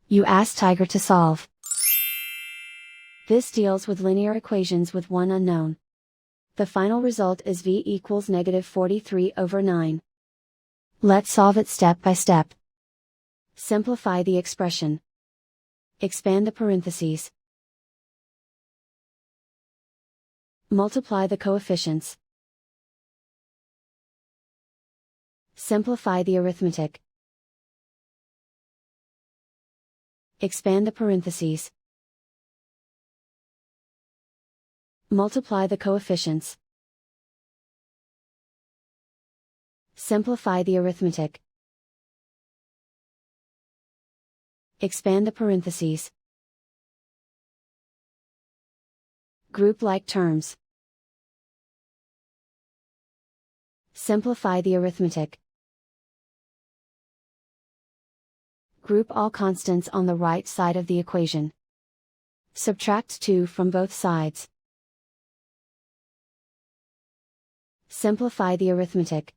You ask Tiger to solve. This deals with linear equations with one unknown. The final result is v equals -43/9. Let's solve it step by step. Simplify the expression. Expand the parentheses. Multiply the coefficients. Simplify the arithmetic. Expand the parentheses. Multiply the coefficients. Simplify the arithmetic. Expand the parentheses. Group like terms. Simplify the arithmetic. Group all constants on the right side of the equation. Subtract 2 from both sides. Simplify the arithmetic.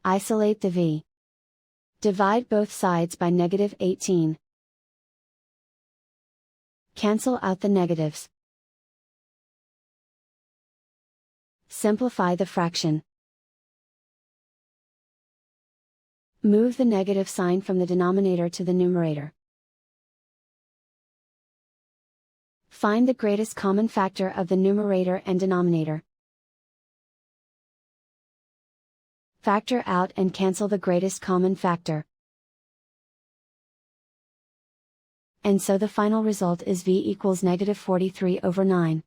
Isolate the v. Divide both sides by -18. Cancel out the negatives. Simplify the fraction. Move the negative sign from the denominator to the numerator. Find the greatest common factor of the numerator and denominator. Factor out and cancel the greatest common factor. And so the final result is v equals -43/9.